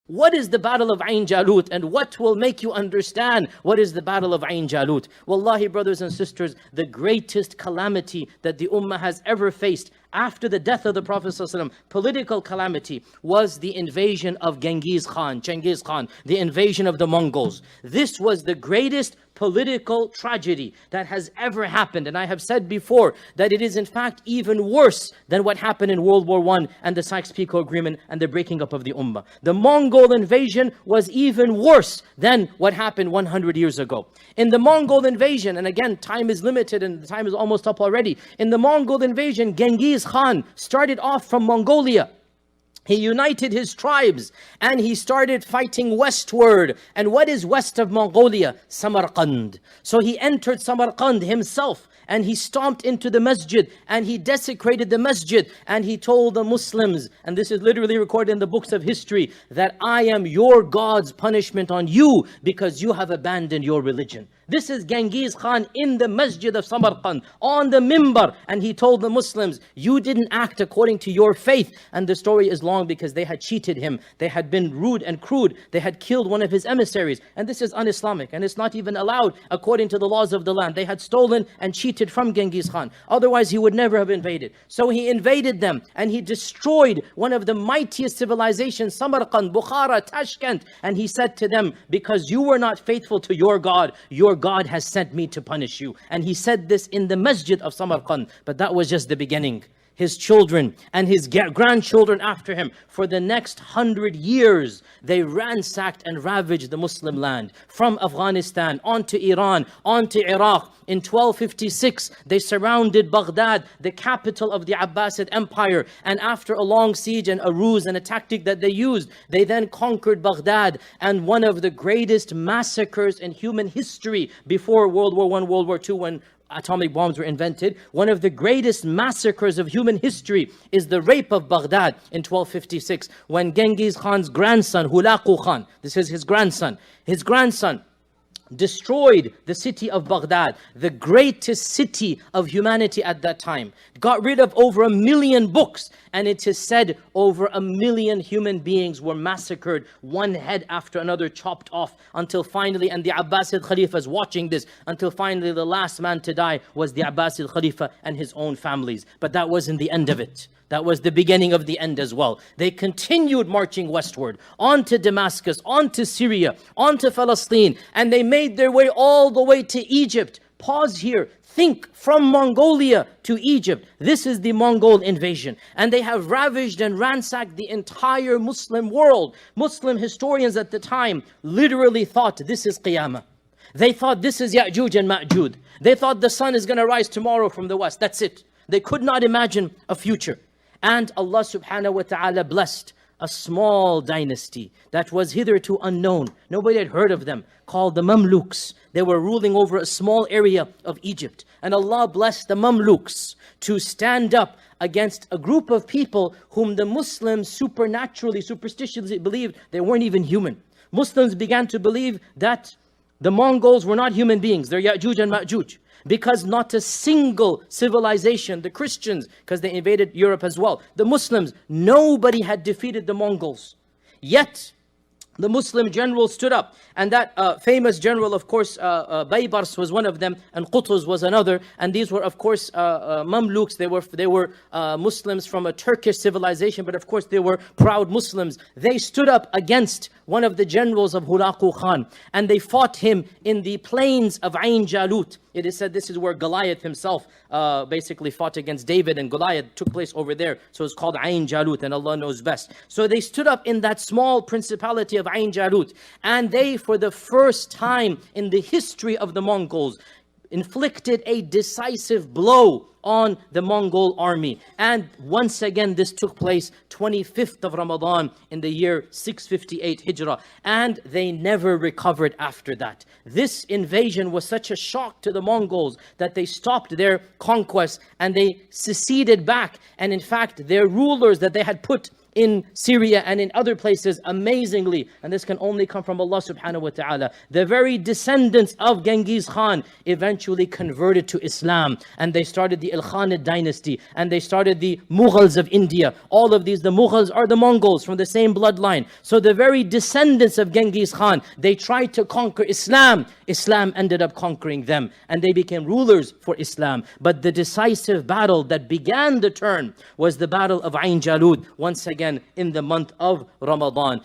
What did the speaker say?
What is the battle of Ain Jalut, and what will make you understand what is the battle of Ain Jalut? Wallahi, brothers and sisters, the greatest calamity that the Ummah has ever faced after the death of the Prophet ﷺ, political calamity, was the invasion of Genghis Khan, the invasion of the Mongols. This was the greatest political tragedy that has ever happened. And I have said before that it is in fact even worse than what happened in World War I and the Sykes-Picot Agreement and the breaking up of the Ummah. The Mongol invasion was even worse than what happened 100 years ago. In the Mongol invasion, and again, time is limited and the time is almost up already. In the Mongol invasion, Genghis Khan started off from Mongolia. He united his tribes and he started fighting westward. And what is west of Mongolia? Samarkand. So he entered Samarkand himself and he stomped into the masjid and he desecrated the masjid and he told the Muslims, and this is literally recorded in the books of history, that I am your God's punishment on you because you have abandoned your religion. This is Genghis Khan in the masjid of Samarkand, on the mimbar, and he told the Muslims, you didn't act according to your faith. And the story is long because they had cheated him, they had been rude and crude, they had killed one of his emissaries, and this is un-Islamic and it's not even allowed according to the laws of the land. They had stolen and cheated from Genghis Khan, otherwise he would never have invaded. So he invaded them and he destroyed one of the mightiest civilizations, Samarkand, Bukhara, Tashkent, and he said to them, because you were not faithful to your God has sent me to punish you. And he said this in the masjid of Samarkand. But that was just the beginning. His children and his grandchildren after him, for the next 100 years, they ransacked and ravaged the Muslim land. From Afghanistan, onto Iran, onto Iraq. In 1256, they surrounded Baghdad, the capital of the Abbasid Empire. And after a long siege and a ruse and a tactic that they used, they then conquered Baghdad. And one of the greatest massacres in human history before World War I, World War II, when atomic bombs were invented, one of the greatest massacres of human history is the rape of Baghdad in 1256, when Genghis Khan's grandson, Hulagu Khan, this is his grandson destroyed the city of Baghdad, the greatest city of humanity at that time. Got rid of over 1 million books, and it is said over 1 million human beings were massacred, one head after another chopped off, until finally, and the Abbasid Khalifas watching this, until finally the last man to die was the Abbasid Khalifa and his own families. But that wasn't the end of it. That was the beginning of the end as well. They continued marching westward, on to Damascus, on to Syria, on to Palestine, and they made their way all the way to Egypt. Pause here. Think, from Mongolia to Egypt. This is the Mongol invasion. And they have ravaged and ransacked the entire Muslim world. Muslim historians at the time literally thought this is Qiyamah. They thought this is Ya'juj and Ma'juj. They thought the sun is going to rise tomorrow from the west. That's it. They could not imagine a future. And Allah subhanahu wa ta'ala blessed a small dynasty that was hitherto unknown. Nobody had heard of them, called the Mamluks. They were ruling over a small area of Egypt. And Allah blessed the Mamluks to stand up against a group of people whom the Muslims superstitiously believed they weren't even human. Muslims began to believe that the Mongols were not human beings. They're Ya'juj and Ma'juj. Because not a single civilization, the Christians, because they invaded Europe as well, the Muslims, nobody had defeated the Mongols. Yet, the Muslim general stood up, and that famous general, of course, Baybars was one of them, and Qutuz was another, and these were, of course, Mamluks. They were Muslims from a Turkish civilization, but of course they were proud Muslims. They stood up against one of the generals of Hulagu Khan, and they fought him in the plains of Ain Jalut. It is said this is where Goliath himself basically fought against David, and Goliath took place over there. So it's called Ain Jalut, and Allah knows best. So they stood up in that small principality of Ain Jalut, and they, for the first time in the history of the Mongols, inflicted a decisive blow on the Mongol army. And once again, this took place 25th of Ramadan in the year 658 Hijrah. And they never recovered after that. This invasion was such a shock to the Mongols that they stopped their conquest and they seceded back. And in fact, their rulers that they had put in Syria and in other places, amazingly, and this can only come from Allah subhanahu wa ta'ala, the very descendants of Genghis Khan eventually converted to Islam, and they started the Ilkhanid dynasty, and they started the Mughals of India. All of these, the Mughals are the Mongols from the same bloodline. So the very descendants of Genghis Khan, they tried to conquer Islam. Islam ended up conquering them, and they became rulers for Islam. But the decisive battle that began the turn was the battle of Ain Jalut, once again in the month of Ramadan.